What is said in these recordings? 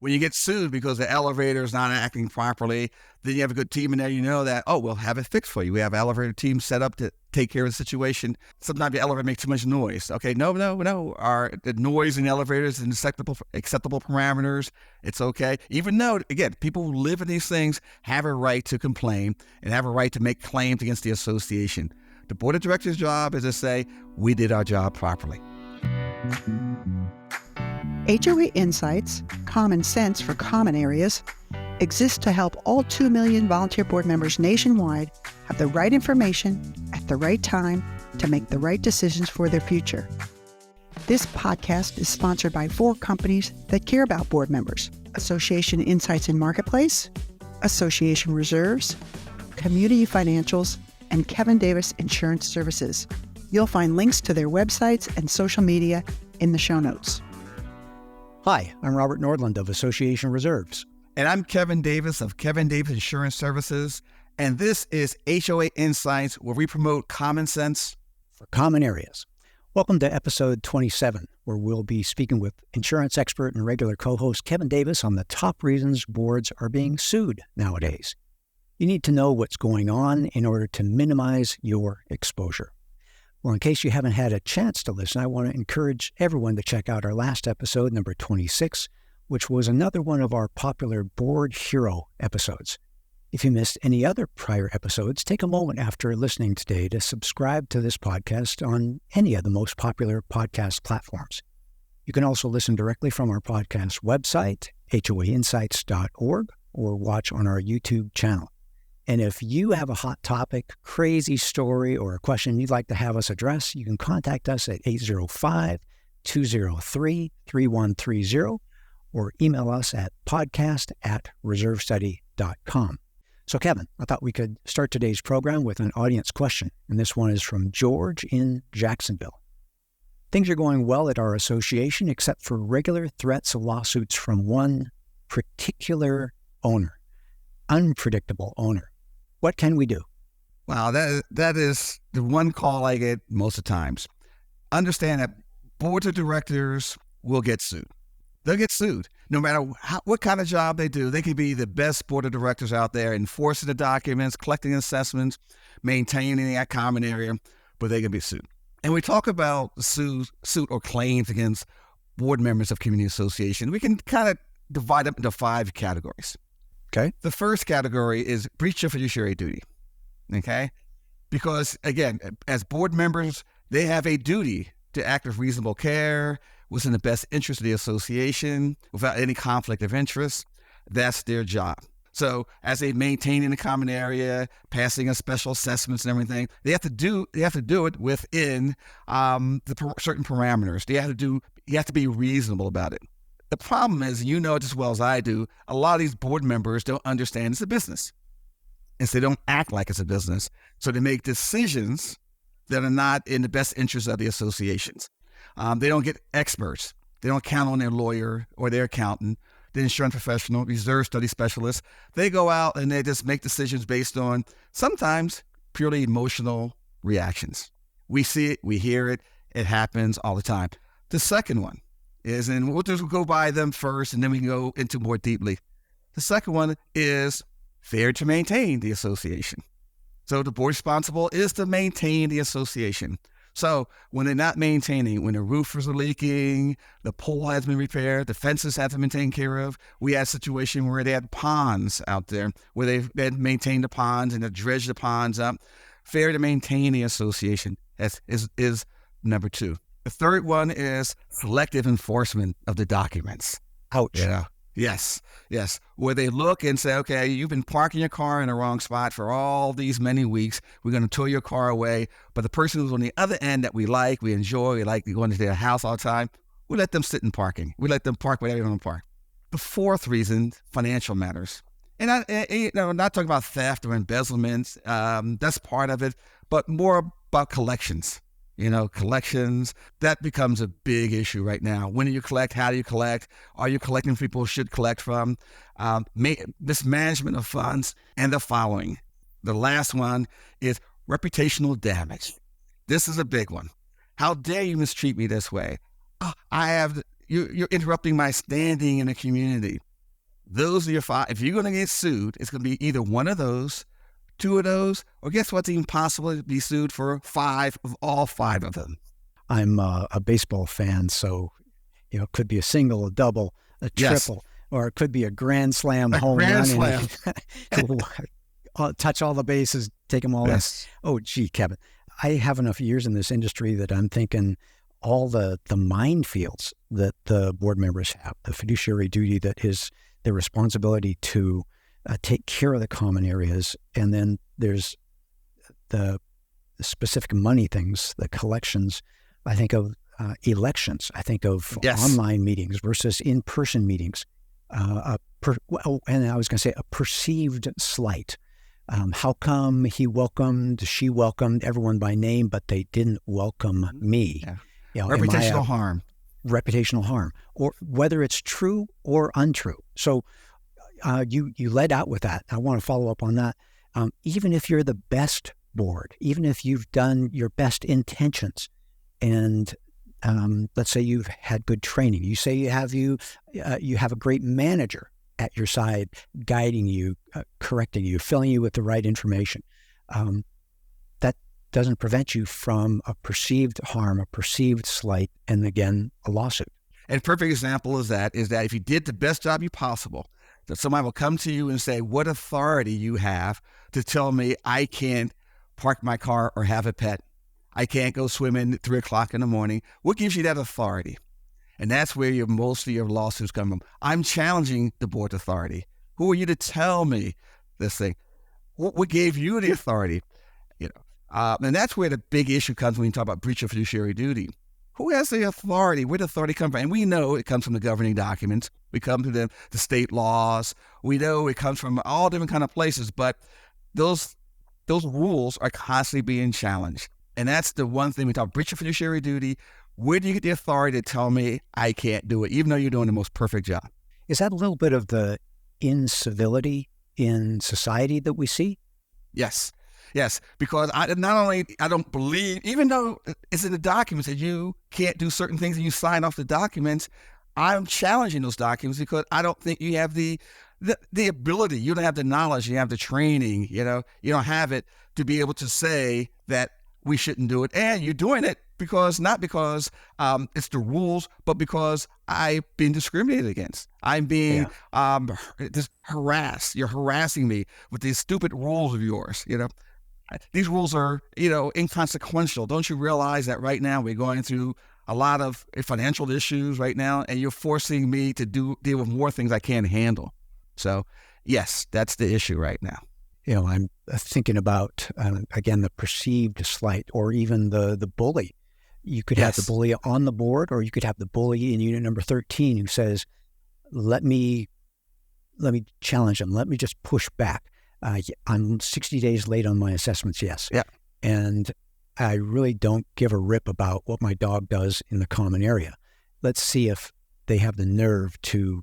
When you get sued because the elevator is not acting properly, then you have a good team in there. You know that, we'll have it fixed for you. We have an elevator team set up to take care of the situation. Sometimes the elevator makes too much noise. Okay, no. The noise in the elevator is in acceptable parameters. It's okay. Even though, again, people who live in these things have a right to complain and have a right to make claims against the association. The board of directors' job is to say, we did our job properly. HOA Insights, common sense for common areas, exists to help all 2 million volunteer board members nationwide have the right information at the right time to make the right decisions for their future. This podcast is sponsored by 4 companies that care about board members: Association Insights and Marketplace, Association Reserves, Community Financials, and Kevin Davis Insurance Services. You'll find links to their websites and social media in the show notes. Hi, I'm Robert Nordlund of Association Reserves. And I'm Kevin Davis of Kevin Davis Insurance Services. And this is HOA Insights, where we promote common sense for common areas. Welcome to episode 27, where we'll be speaking with insurance expert and regular co-host Kevin Davis on the top reasons boards are being sued nowadays. You need to know what's going on in order to minimize your exposure. Well, in case you haven't had a chance to listen, I want to encourage everyone to check out our last episode, number 26, which was another one of our popular Board Hero episodes. If you missed any other prior episodes, take a moment after listening today to subscribe to this podcast on any of the most popular podcast platforms. You can also listen directly from our podcast website, hoainsights.org, or watch on our YouTube channel. And if you have a hot topic, crazy story, or a question you'd like to have us address, you can contact us at 805-203-3130 or email us at podcast@reservestudy.com. So Kevin, I thought we could start today's program with an audience question, and this one is from George in Jacksonville. Things are going well at our association except for regular threats of lawsuits from one particular owner, unpredictable owner. What can we do? Wow, that is the one call I get most of the times. Understand that boards of directors will get sued. They'll get sued. No matter what kind of job they do, they could be the best board of directors out there, enforcing the documents, collecting assessments, maintaining that common area, but they can be sued. And we talk about suit or claims against board members of community association. We can kind of divide them into 5 categories. Okay. The first category is breach of fiduciary duty. Okay. Because again, as board members, they have a duty to act with reasonable care, what's in the best interest of the association, without any conflict of interest. That's their job. So as they maintain in the common area, passing a special assessments and everything, they have to do it within certain parameters. You have to be reasonable about it. The problem is, you know it as well as I do, a lot of these board members don't understand it's a business. And so they don't act like it's a business. So they make decisions that are not in the best interest of the associations. They don't get experts. They don't count on their lawyer or their accountant, the insurance professional, reserve study specialist. They go out and they just make decisions based on sometimes purely emotional reactions. We see it, we hear it, it happens all the time. The second one is, and we'll just go by them first and then we can go into more deeply. The second one is failure to maintain the association. So the board responsible is to maintain the association. So when they're not maintaining, when the roofers are leaking, the pole has been repaired, the fences have been taken care of, we had a situation where they had ponds out there, where they had maintained the ponds and they dredged the ponds up. Failure to maintain the association is number 2. The third one is selective enforcement of the documents. Ouch. Yeah. Yes. Where they look and say, okay, you've been parking your car in the wrong spot for all these many weeks. We're going to tow your car away. But the person who's on the other end that we enjoy, we like going to their house all the time, we let them sit in parking. We let them park wherever they want to park. The fourth reason, financial matters. And I'm not talking about theft or embezzlement. That's part of it, but more about collections. Collections, that becomes a big issue right now. When do you collect? How do you collect? Are you collecting from people who should collect from? Mismanagement of funds, and the following. The last one is reputational damage. This is a big one. How dare you mistreat me this way? You're interrupting my standing in the community. Those are your 5. If you're going to get sued, it's going to be either one of those, 2 of those, or guess what's even possible to be sued for 5 of all 5 of them. I'm a baseball fan, so it could be a single, a double, a triple, or it could be a grand slam home run. Slam. Touch all the bases, take them all in. Oh, gee, Kevin, I have enough years in this industry that I'm thinking all the minefields that the board members have, the fiduciary duty that is their responsibility to take care of the common areas. And then there's the specific money things, the collections. I think of elections. I think of online meetings versus in-person meetings. And I was going to say a perceived slight. How come she welcomed everyone by name, but they didn't welcome me? Yeah. Reputational harm. Reputational harm, or whether it's true or untrue. So you led out with that. I want to follow up on that. Even if you're the best board, even if you've done your best intentions, and let's say you've had good training, you say you have a great manager at your side, guiding you, correcting you, filling you with the right information. That doesn't prevent you from a perceived harm, a perceived slight, and again, a lawsuit. And a perfect example is that if you did the best job you possible, that somebody will come to you and say, what authority you have to tell me I can't park my car or have a pet? I can't go swimming at 3 o'clock in the morning. What gives you that authority? And that's where most of your lawsuits come from. I'm challenging the board's authority. Who are you to tell me this thing? What gave you the authority? And that's where the big issue comes when you talk about breach of fiduciary duty. Who has the authority? Where did the authority come from? And we know it comes from the governing documents. We come to the state laws. We know it comes from all different kind of places, but those rules are constantly being challenged. And that's the one thing we talk about, breach of fiduciary duty. Where do you get the authority to tell me I can't do it, even though you're doing the most perfect job? Is that a little bit of the incivility in society that we see? Yes, because I don't believe, even though it's in the documents that you can't do certain things and you sign off the documents, I'm challenging those documents because I don't think you have the ability, you don't have the knowledge, you have the training, you don't have it to be able to say that we shouldn't do it. And you're doing it not because it's the rules, but because I've been discriminated against. I'm being just harassed. You're harassing me with these stupid rules of yours. These rules are, inconsequential. Don't you realize that right now we're going through a lot of financial issues right now, and you're forcing me to deal with more things I can't handle. So, yes, that's the issue right now. I'm thinking about, again, the perceived slight or even the bully. You could have the bully on the board, or you could have the bully in unit number 13 who says, let me challenge him. Let me just push back. I'm 60 days late on my assessments, yes. Yeah. And I really don't give a rip about what my dog does in the common area. Let's see if they have the nerve to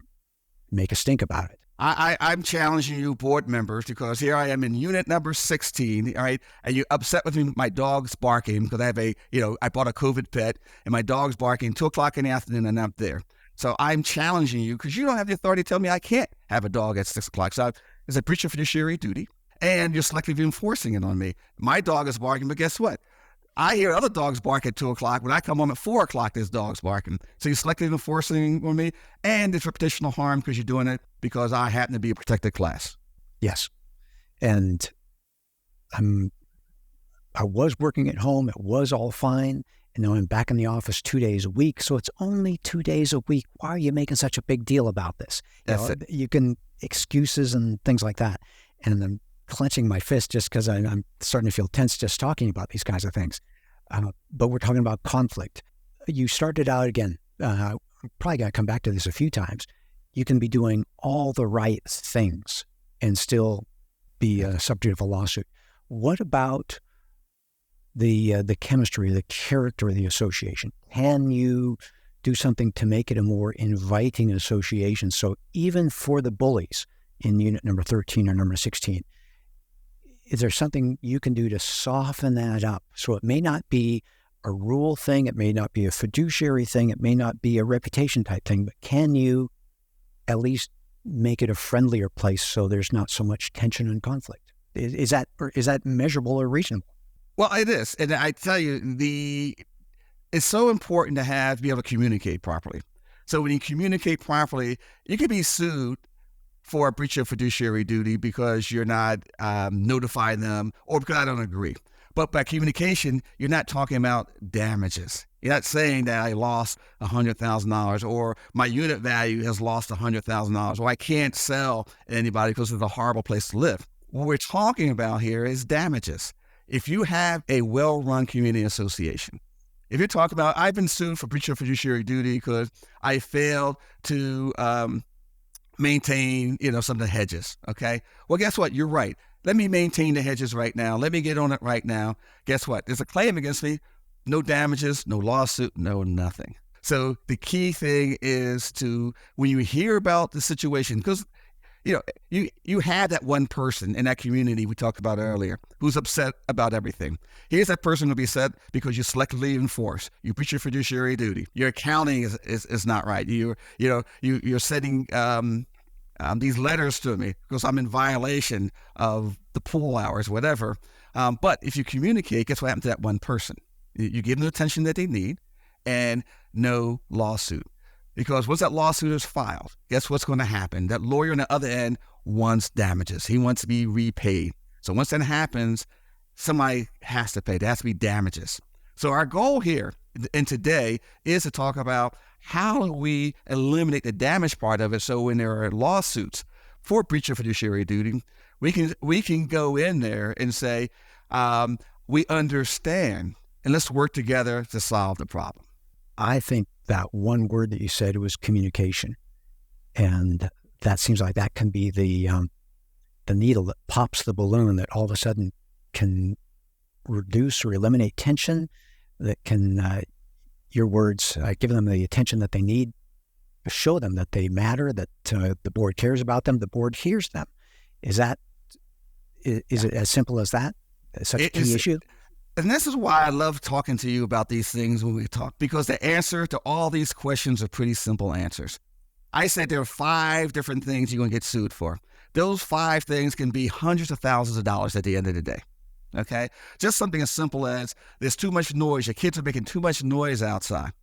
make a stink about it. I'm challenging you, board members, because here I am in unit number 16, all right, and you're upset with me. My dog's barking because I have I bought a COVID pet, and my dog's barking 2 o'clock in the afternoon, and I'm there. So I'm challenging you because you don't have the authority to tell me I can't have a dog at 6 o'clock. So it's a breach of fiduciary duty, and you're selectively enforcing it on me. My dog is barking, but guess what? I hear other dogs bark at 2 o'clock. When I come home at 4 o'clock, there's dogs barking. So you're selectively enforcing on me, and it's reputational harm because you're doing it because I happen to be a protected class. Yes. And I was working at home. It was all fine. And now I'm back in the office 2 days a week. So it's only 2 days a week. Why are you making such a big deal about this? You can excuses and things like that. And I'm clenching my fist just because I'm starting to feel tense just talking about these kinds of things. But we're talking about conflict. You started out again. I'm probably going to come back to this a few times. You can be doing all the right things and still be subject of a lawsuit. What about the chemistry, the character of the association? Can you do something to make it a more inviting association? So even for the bullies in unit number 13 or number 16, is there something you can do to soften that up? So it may not be a rule thing, it may not be a fiduciary thing, it may not be a reputation type thing, but can you at least make it a friendlier place so there's not so much tension and conflict? Is that measurable or reasonable? Well, it is. And I tell you, it's so important to be able to communicate properly. So when you communicate properly, you can be sued for a breach of fiduciary duty because you're not notifying them or because I don't agree. But by communication, you're not talking about damages. You're not saying that I lost $100,000 or my unit value has lost $100,000 or I can't sell anybody because it's a horrible place to live. What we're talking about here is damages. If you have a well-run community association, if you're talking about, I've been sued for breach of fiduciary duty because I failed to maintain, some of the hedges. Okay. Well, guess what? You're right. Let me maintain the hedges right now. Let me get on it right now. Guess what? There's a claim against me. No damages, no lawsuit, no nothing. So the key thing is when you hear about the situation, because you had that one person in that community we talked about earlier who's upset about everything. Here's that person who'll be upset because you selectively enforce. You breach your fiduciary duty. Your accounting is not right. You're sending these letters to me because I'm in violation of the pool hours, whatever. But if you communicate, guess what happened to that one person? You give them the attention that they need and no lawsuit. Because once that lawsuit is filed, guess what's going to happen? That lawyer on the other end wants damages. He wants to be repaid. So once that happens, somebody has to pay. There has to be damages. So our goal here and today is to talk about how do we eliminate the damage part of it. So when there are lawsuits for breach of fiduciary duty, we can go in there and say, we understand and let's work together to solve the problem. I think that one word that you said was communication. And that seems like that can be the needle that pops the balloon that all of a sudden can reduce or eliminate tension, that can, your words, give them the attention that they need, show them that they matter, that the board cares about them, the board hears them. Is it as simple as that? Such a key issue? And this is why I love talking to you about these things when we talk, because the answer to all these questions are pretty simple answers. I said there are 5 different things you're going to get sued for. Those 5 things can be hundreds of thousands of dollars at the end of the day. Okay? Just something as simple as there's too much noise. Your kids are making too much noise outside.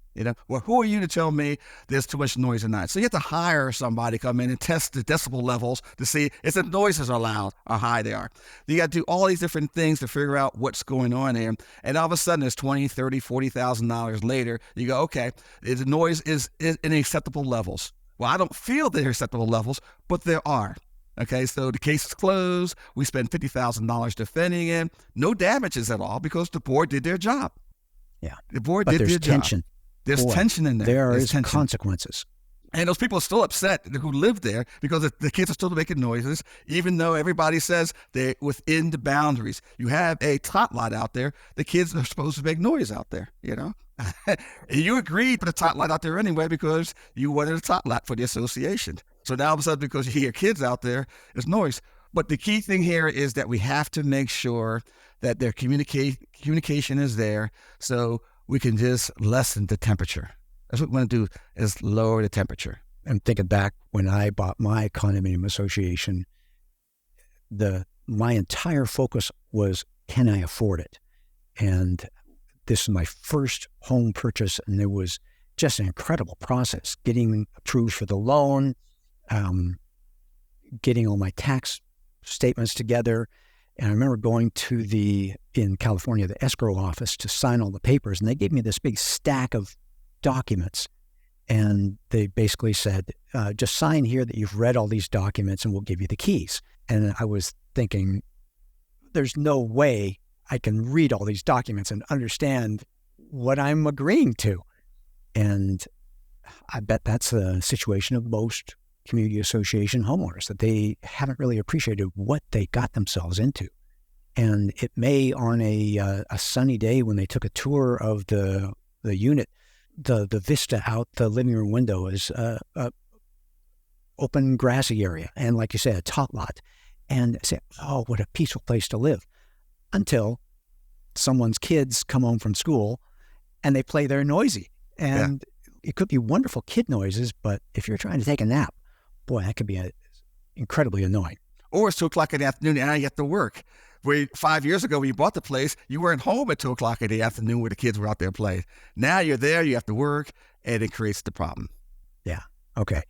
Well, who are you to tell me there's too much noise or not? So you have to hire somebody to come in and test the decibel levels to see if the noises are loud or high they are. You got to do all these different things to figure out what's going on there. And all of a sudden, it's $20,000, $30,000, $40,000 later. You go, okay, the noise is in acceptable levels. Well, I don't feel they're acceptable levels, but there are. Okay, so the case is closed. We spent $50,000 defending it. No damages at all because the board did their job. Yeah, the board did their job. Tension. There's tension in there. There's consequences. And those people are still upset who live there because the kids are still making noises, even though everybody says they're within the boundaries. You have a tot lot out there. The kids are supposed to make noise out there, You agreed to the tot lot out there anyway because you wanted a tot lot for the association. So now all of a sudden, because you hear kids out there, there's noise. But the key thing here is that we have to make sure that their communication is there so we can just lessen the temperature. That's what we want to do, is lower the temperature. I'm thinking back when I bought my condominium association, my entire focus was, can I afford it? And this is my first home purchase, and it was just an incredible process, getting approved for the loan, getting all my tax statements together. And I remember going to in California, the escrow office to sign all the papers, and they gave me this big stack of documents. And they basically said, just sign here that you've read all these documents and we'll give you the keys. And I was thinking, there's no way I can read all these documents and understand what I'm agreeing to. And I bet that's the situation of most community association homeowners, that they haven't really appreciated what they got themselves into. And it may, on a sunny day when they took a tour of the unit, the vista out the living room window is a open grassy area, and like you said, a tot lot, and say, oh, what a peaceful place to live, until someone's kids come home from school and they play there noisy. And it could be wonderful kid noises, but if you're trying to take a nap Boy, that could be incredibly annoying. Or it's 2 o'clock in the afternoon and I get to work. Where 5 years ago when you bought the place, you weren't home at 2 o'clock in the afternoon where the kids were out there playing. Now you're there, you have to work, and it creates the problem. Yeah. Okay.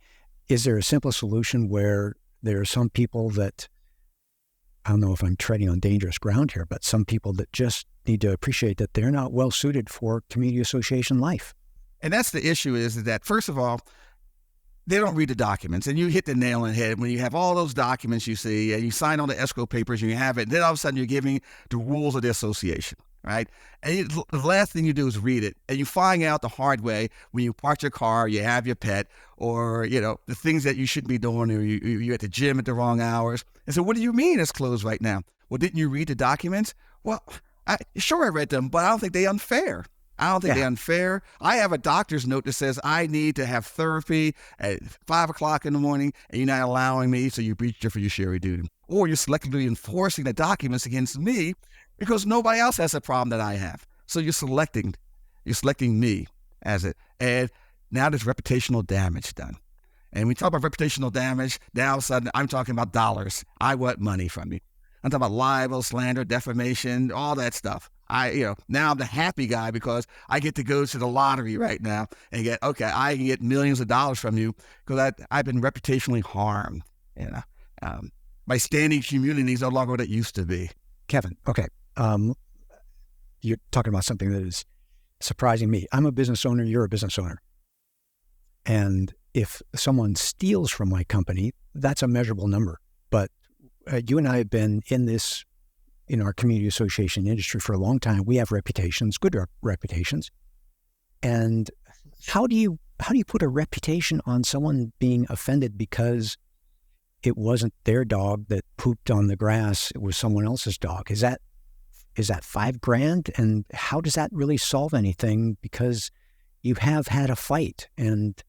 Is there a simple solution where there are some people that, I don't know if I'm treading on dangerous ground here, but some people that just need to appreciate that they're not well suited for community association life? And that's the issue is that, first of all, they don't read the documents. And you hit the nail on the head when you have all those documents you see and you sign all the escrow papers and you have it. And then all of a sudden you're giving the rules of the association, right? And the last thing you do is read it. And you find out the hard way when you park your car, you have your pet, or, the things that you shouldn't be doing, or you're at the gym at the wrong hours. And so what do you mean it's closed right now? Well, didn't you read the documents? Well, I read them, but I don't think they're unfair. They're unfair. I have a doctor's note that says I need to have therapy at 5 o'clock in the morning, and you're not allowing me, so you breached your fiduciary duty. Or you're selectively enforcing the documents against me because nobody else has a problem that I have. So you're selecting me as it. And now there's reputational damage done. And we talk about reputational damage, now all of a sudden I'm talking about dollars. I want money from you. I'm talking about libel, slander, defamation, all that stuff. Now I'm the happy guy because I get to go to the lottery right now and I can get millions of dollars from you because I've been reputationally harmed. My standing community is no longer what it used to be. Kevin, okay. You're talking about something that is surprising me. I'm a business owner. You're a business owner. And if someone steals from my company, that's a measurable number. But you and I have been in our community association industry for a long time. We have reputations, good reputations. And how do you put a reputation on someone being offended because it wasn't their dog that pooped on the grass, it was someone else's dog? Is that $5,000? And how does that really solve anything? Because you have had a fight, and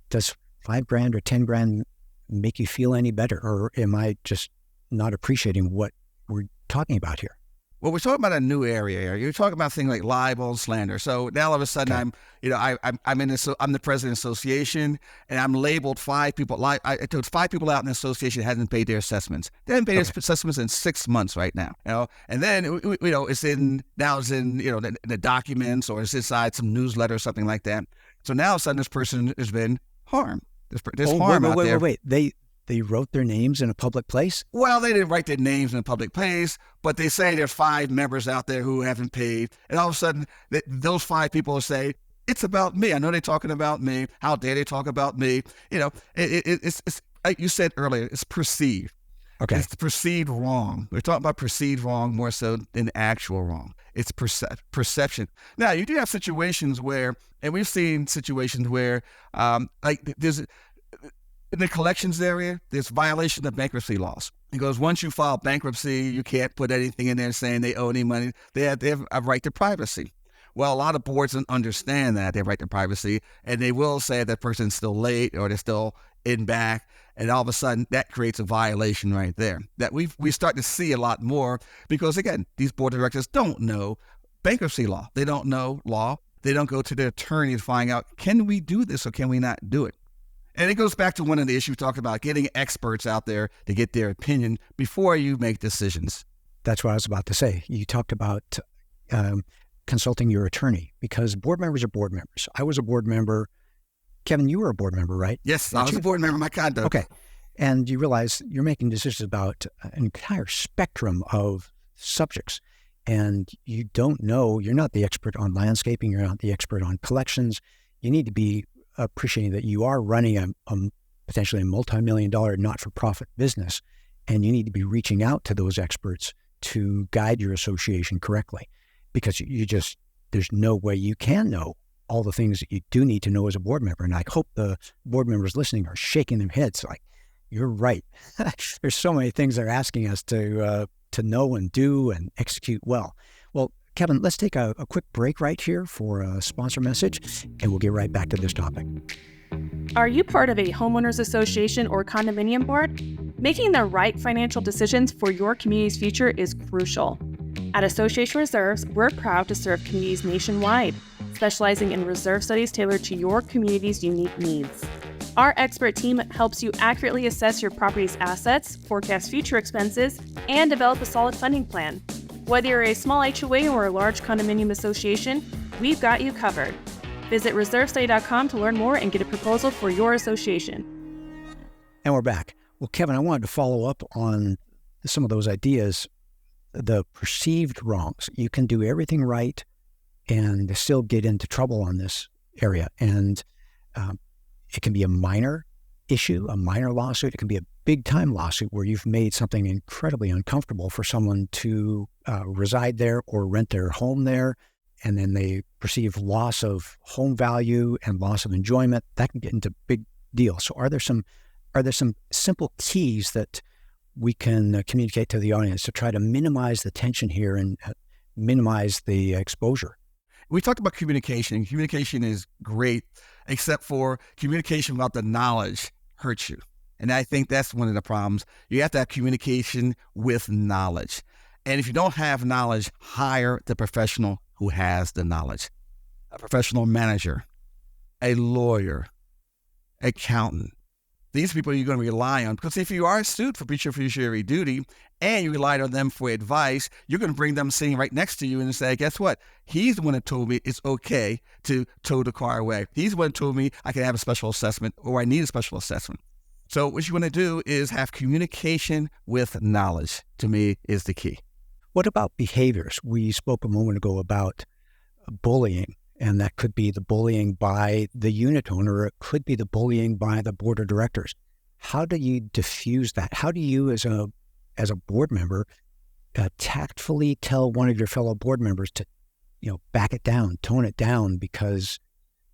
does $5,000 or $10,000 make you feel any better? Or am I just not appreciating what we're talking about here? Well, we're talking about a new area here. You're talking about things like libel and slander. So now all of a sudden I'm the president of the association, and I'm labeled 5 people. I told 5 people out in the association that hasn't paid their assessments. They haven't paid their assessments in 6 months right now. And then it's in the documents, or it's inside some newsletter or something like that. So now all of a sudden this person has been harmed. There's harm out there. Wait. They wrote their names in a public place? Well, they didn't write their names in a public place, but they say there's 5 members out there who haven't paid. And all of a sudden, those 5 people will say, it's about me. I know they're talking about me. How dare they talk about me? It's like you said earlier, it's perceived. Okay. It's perceived wrong. We're talking about perceived wrong more so than actual wrong. It's perception. Now, you do have situations where, and we've seen situations where, there's... in the collections area, there's violation of bankruptcy laws. Because once you file bankruptcy, you can't put anything in there saying they owe any money. They have a right to privacy. Well, a lot of boards don't understand that. They have right to privacy, and they will say that person's still late or they're still in back, and all of a sudden that creates a violation right there. That we start to see a lot more because, again, these board of directors don't know bankruptcy law. They don't know law. They don't go to their attorney to find out, can we do this or can we not do it? And it goes back to one of the issues we talked about, getting experts out there to get their opinion before you make decisions. That's what I was about to say. You talked about consulting your attorney, because board members are board members. I was a board member. Kevin, you were a board member, right? Yes, I was a board member of my condo. Okay. And you realize you're making decisions about an entire spectrum of subjects. And you don't know, you're not the expert on landscaping, you're not the expert on collections. You need to be appreciating that you are running a potentially a multi-million-dollar not-for-profit business, and you need to be reaching out to those experts to guide your association correctly, because there's no way you can know all the things that you do need to know as a board member. And I hope the board members listening are shaking their heads like, you're right. There's so many things they're asking us to know and do and execute well. Well, Kevin, let's take a quick break right here for a sponsor message, and we'll get right back to this topic. Are you part of a homeowners association or condominium board? Making the right financial decisions for your community's future is crucial. At Association Reserves, we're proud to serve communities nationwide, specializing in reserve studies tailored to your community's unique needs. Our expert team helps you accurately assess your property's assets, forecast future expenses, and develop a solid funding plan. Whether you're a small HOA or a large condominium association, we've got you covered. Visit reservestudy.com to learn more and get a proposal for your association. And we're back. Well, Kevin, I wanted to follow up on some of those ideas, the perceived wrongs. You can do everything right and still get into trouble on this area. And it can be a minor issue, a minor lawsuit. It can be a big-time lawsuit where you've made something incredibly uncomfortable for someone to reside there or rent their home there, and then they perceive loss of home value and loss of enjoyment. That can get into big deals. So are there some simple keys that we can communicate to the audience to try to minimize the tension here and minimize the exposure? We talked about communication. Communication is great, except for communication without the knowledge hurts you. And I think that's one of the problems. You have to have communication with knowledge. And if you don't have knowledge, hire the professional who has the knowledge. A professional manager, a lawyer, accountant. These people you're going to rely on, because if you are sued for breach of fiduciary duty and you relied on them for advice, you're going to bring them sitting right next to you and say, guess what? He's the one that told me it's okay to tow the car away. He's the one that told me I can have a special assessment or I need a special assessment. So what you want to do is have communication with knowledge, to me, is the key. What about behaviors? We spoke a moment ago about bullying, and that could be the bullying by the unit owner, or it could be the bullying by the board of directors. How do you diffuse that? How do you, as a board member, tactfully tell one of your fellow board members to, back it down, tone it down, because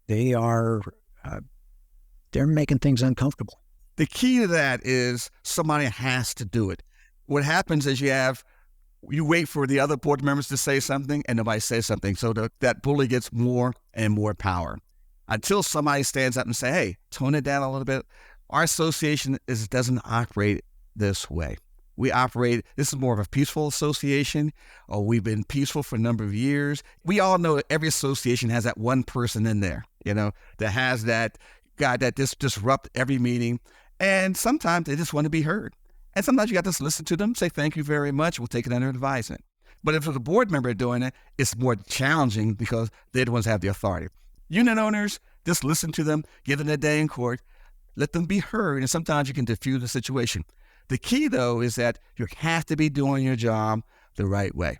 they are they're making things uncomfortable? The key to that is somebody has to do it. What happens is you wait for the other board members to say something and nobody says something. So that bully gets more and more power until somebody stands up and say, hey, tone it down a little bit. Our association doesn't operate this way. This is more of a peaceful association. We've been peaceful for a number of years. We all know that every association has that one person in there, that has that guy that just disrupt every meeting. And sometimes they just want to be heard. And sometimes you got to listen to them, say, thank you very much. We'll take it under advisement. But if it's a board member doing it, it's more challenging because they're the ones that have the authority. Unit owners, just listen to them, give them a day in court, let them be heard. And sometimes you can diffuse the situation. The key, though, is that you have to be doing your job the right way.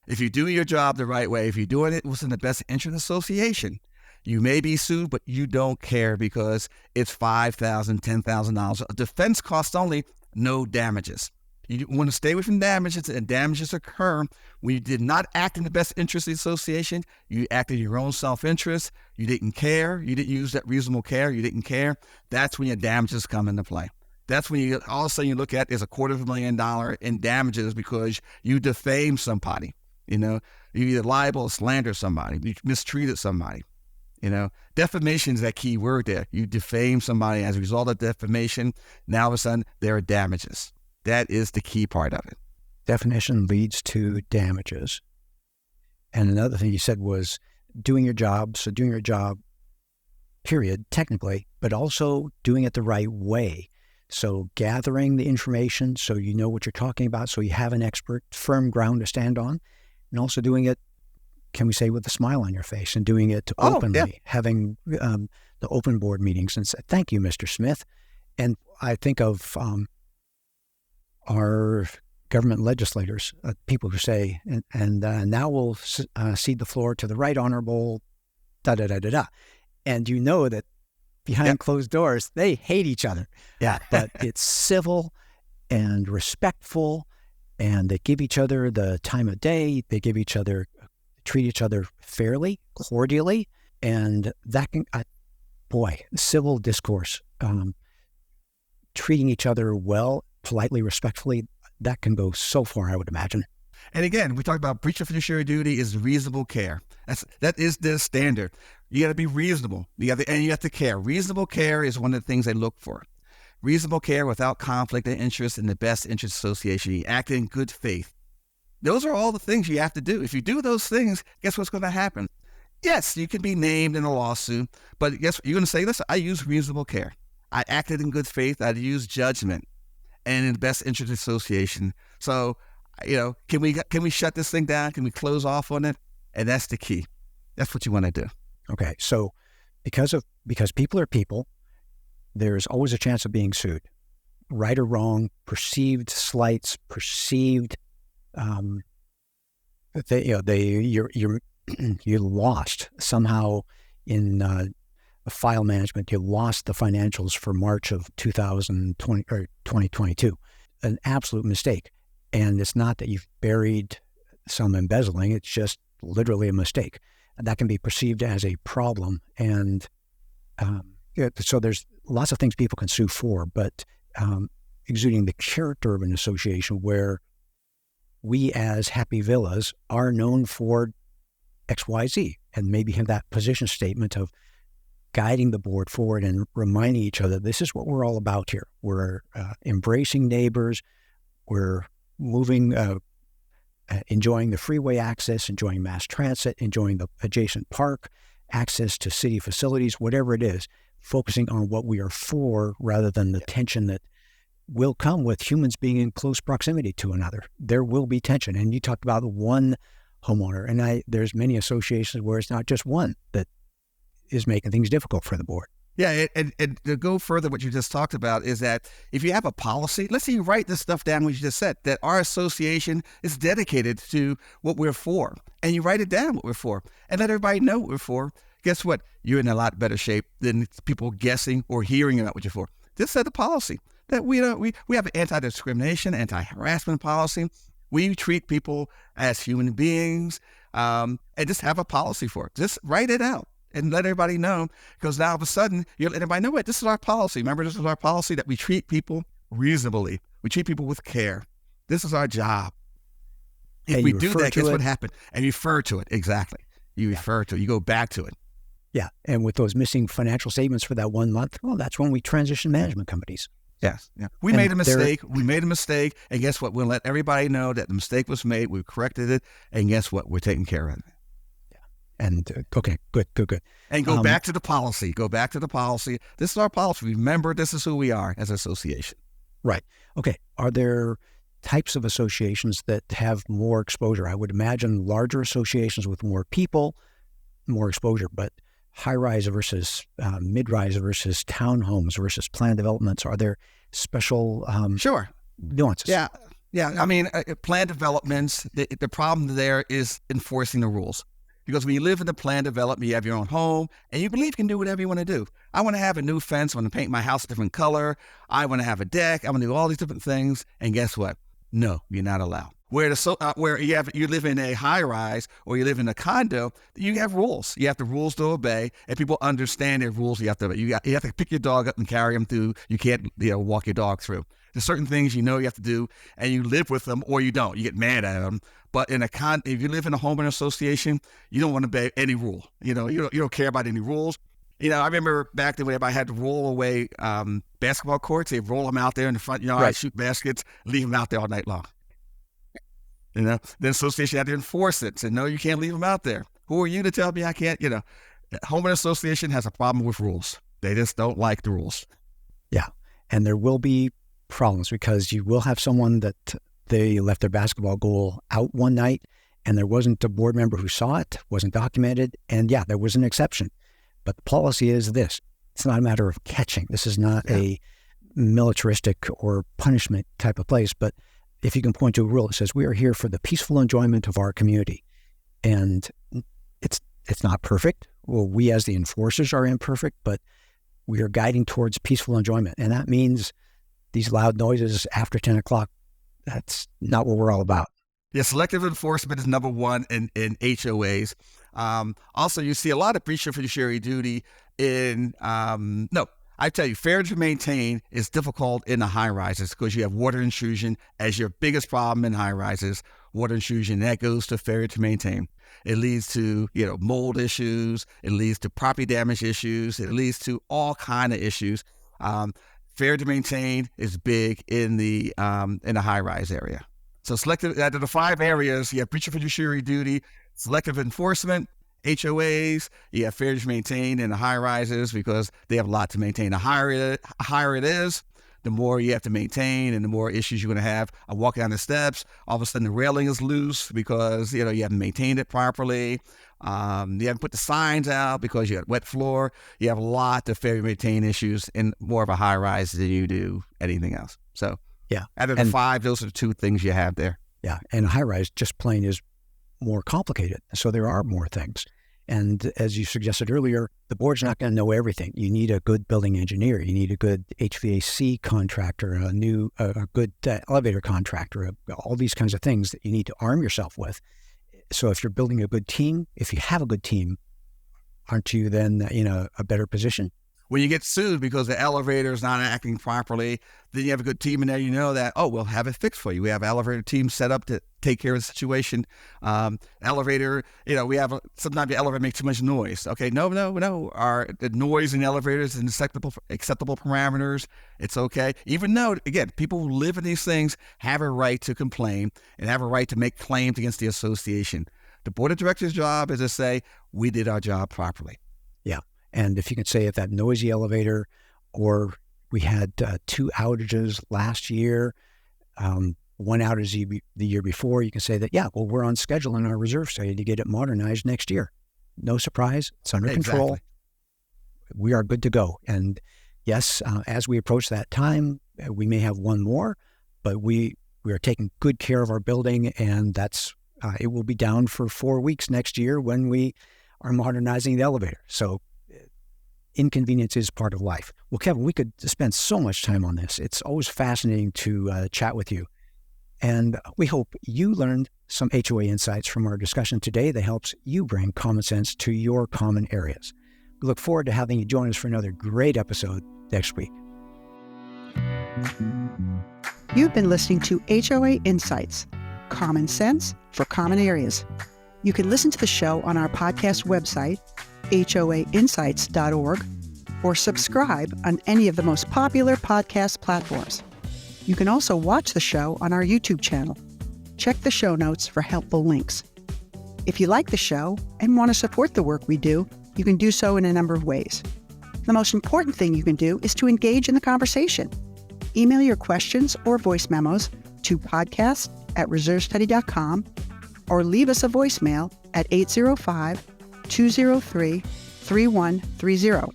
If you do your job the right way, if you're doing it what's in the best interest of the association, you may be sued, but you don't care because it's $5,000, $10,000. A defense cost only, no damages. You want to stay away from damages, and damages occur when you did not act in the best interest of the association. You acted in your own self-interest. You didn't care. You didn't use that reasonable care. You didn't care. That's when your damages come into play. That's when all of a sudden you look at is $250,000 in damages because you defamed somebody. You either liable or slander somebody. You mistreated somebody. Defamation is that key word there. You defame somebody as a result of defamation. Now all of a sudden there are damages. That is the key part of it. Defamation leads to damages. And another thing you said was doing your job. So doing your job, period, technically, but also doing it the right way. So gathering the information so you know what you're talking about, so you have an expert, firm ground to stand on, and also doing it, can we say, with a smile on your face, and doing it openly, having the open board meetings and say, thank you, Mr. Smith. And I think of our government legislators, people who say, and now we'll cede the floor to the right honorable, da-da-da-da-da. And that behind closed doors, they hate each other. Yeah. But it's civil and respectful, and they give each other the time of day. They treat each other fairly, cordially, and that can, civil discourse, treating each other well, politely, respectfully, that can go so far, I would imagine. And again, we talked about breach of fiduciary duty is reasonable care. That is the standard. You got to be reasonable. You have to care. Reasonable care is one of the things they look for. Reasonable care without conflict of interest in the best interest association. You act in good faith. Those are all the things you have to do. If you do those things, guess what's going to happen? Yes, you can be named in a lawsuit, but guess what? You're going to say, listen, I use reasonable care. I acted in good faith. I used judgment and in the best interest of the association. So, can we shut this thing down? Can we close off on it? And that's the key. That's what you want to do. Okay. So because people are people, there's always a chance of being sued, right or wrong, perceived slights, perceived, you lost somehow in file management. You lost the financials for March of 2020 or 2022. An absolute mistake. And it's not that you've buried some embezzling. It's just literally a mistake. And that can be perceived as a problem. And so there's lots of things people can sue for, but exuding the character of an association where we as Happy Villas are known for XYZ, and maybe have that position statement of guiding the board forward and reminding each other, this is what we're all about here. We're embracing neighbors. We're moving, enjoying the freeway access, enjoying mass transit, enjoying the adjacent park, access to city facilities, whatever it is, focusing on what we are for rather than the tension that will come with humans being in close proximity to another. There will be tension. And you talked about one homeowner, and there's many associations where it's not just one that is making things difficult for the board. Yeah, and to go further, what you just talked about is that if you have a policy, let's say you write this stuff down, what you just said, that our association is dedicated to what we're for, and you write it down what we're for, and let everybody know what we're for. Guess what? You're in a lot better shape than people guessing or hearing about what you're for. Just set a policy that we have an anti-discrimination, anti-harassment policy. We treat people as human beings, and just have a policy for it. Just write it out and let everybody know, because now all of a sudden you'll let everybody know, what, this is our policy. Remember, this is our policy that we treat people reasonably. We treat people with care. This is our job. If we do that, guess what happened? And you refer to it. Exactly. You refer to it. You go back to it. Yeah. And with those missing financial statements for that 1 month, well, that's when we transition management companies. Yes. Yeah. We made a mistake. And guess what? We'll let everybody know that the mistake was made. We corrected it. And guess what? We're taking care of it. Yeah. And okay, good. And go back to the policy. This is our policy. Remember, this is who we are as an association. Right. Okay. Are there types of associations that have more exposure? I would imagine larger associations with more people, more exposure, but high-rise versus mid-rise versus townhomes versus planned developments, are there special Sure. nuances? Yeah. I mean, planned developments, the problem there is enforcing the rules. Because when you live in the planned development, you have your own home, and you believe you can do whatever you want to do. I want to have a new fence. I want to paint my house a different color. I want to have a deck. I want to do all these different things. And guess what? No, you're not allowed. Where you live in a high rise or you live in a condo, you have rules. You have the rules to obey, and people understand their rules. You have to pick your dog up and carry them through. You can't walk your dog through. There's certain things you have to do, and you live with them or you don't. You get mad at them. But if you live in a homeowner association, you don't want to obey any rule. You don't care about any rules. I remember back then when I had to roll away basketball courts. They roll them out there in the front yard, shoot baskets, leave them out there all night long. The association had to enforce it. Said, no, you can't leave them out there. Who are you to tell me I can't? Homeowner association has a problem with rules. They just don't like the rules. Yeah. And there will be problems because you will have someone that they left their basketball goal out one night and there wasn't a board member who saw it, wasn't documented. And yeah, there was an exception. But the policy is this. It's not a matter of catching. This is not a militaristic or punishment type of place, but if you can point to a rule that says we are here for the peaceful enjoyment of our community, and it's not perfect. Well, we as the enforcers are imperfect, but we are guiding towards peaceful enjoyment, and that means these loud noises after 10 o'clock. That's not what we're all about. Yeah, selective enforcement is number one in HOAs. Also, you see a lot of breach of fiduciary duty I tell you, fair to maintain is difficult in the high rises because you have water intrusion as your biggest problem in high rises. Water intrusion, that goes to fair to maintain. It leads to, mold issues. It leads to property damage issues. It leads to all kind of issues. Fair to maintain is big in the high rise area. So selective, out of the 5 areas, you have breach of fiduciary duty, selective enforcement, HOAs, you have failure to maintain in the high rises because they have a lot to maintain. The higher it is, the more you have to maintain and the more issues you're going to have. I walk down the steps, all of a sudden the railing is loose because, you haven't maintained it properly. You haven't put the signs out because you got wet floor. You have a lot of failure to maintain issues in more of a high rise than you do anything else. So yeah, out of the 5, those are the 2 things you have there. Yeah, and a high rise just plain is more complicated. So there are more things. And as you suggested earlier, the board's not going to know everything. You need a good building engineer. You need a good HVAC contractor, a good elevator contractor, all these kinds of things that you need to arm yourself with. So if you're building a good team, if you have a good team, aren't you then in a better position? When you get sued because the elevator is not acting properly, then you have a good team in there. You know that, we'll have it fixed for you. We have an elevator team set up to take care of the situation. Elevator, sometimes the elevator makes too much noise. Okay, no. The noise in the elevator is in acceptable parameters. It's okay. Even though, again, people who live in these things have a right to complain and have a right to make claims against the association. The board of directors' job is to say, we did our job properly. Yeah. And if you can say if that noisy elevator, or we had 2 outages last year, 1 outage the year before, you can say that, we're on schedule in our reserve study to get it modernized next year. No surprise. It's under control. We are good to go. And yes, as we approach that time, we may have 1 more, but we are taking good care of our building, and that's it will be down for 4 weeks next year when we are modernizing the elevator. So inconvenience is part of life. Well, Kevin, we could spend so much time on this. It's always fascinating to chat with you. And we hope you learned some HOA insights from our discussion today that helps you bring common sense to your common areas. We look forward to having you join us for another great episode next week. You've been listening to HOA Insights, common sense for common areas. You can listen to the show on our podcast website, hoainsights.org, or subscribe on any of the most popular podcast platforms. You can also watch the show on our YouTube channel. Check the show notes for helpful links. If you like the show and want to support the work we do, you can do so in a number of ways. The most important thing you can do is to engage in the conversation. Email your questions or voice memos to podcast@reservestudy.com or leave us a voicemail at 805-203-3130.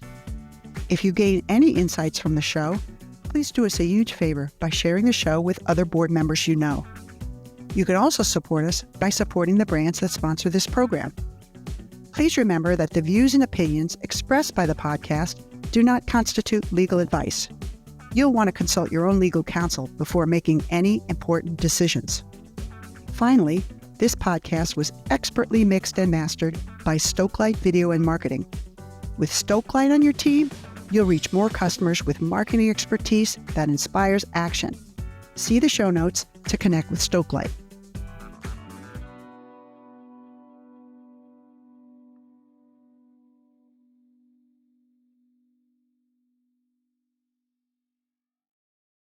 If you gain any insights from the show, please do us a huge favor by sharing the show with other board members you know. You can also support us by supporting the brands that sponsor this program. Please remember that the views and opinions expressed by the podcast do not constitute legal advice. You'll want to consult your own legal counsel before making any important decisions. Finally, this podcast was expertly mixed and mastered by Stokelight Video and Marketing. With Stokelight on your team, you'll reach more customers with marketing expertise that inspires action. See the show notes to connect with Stokelight.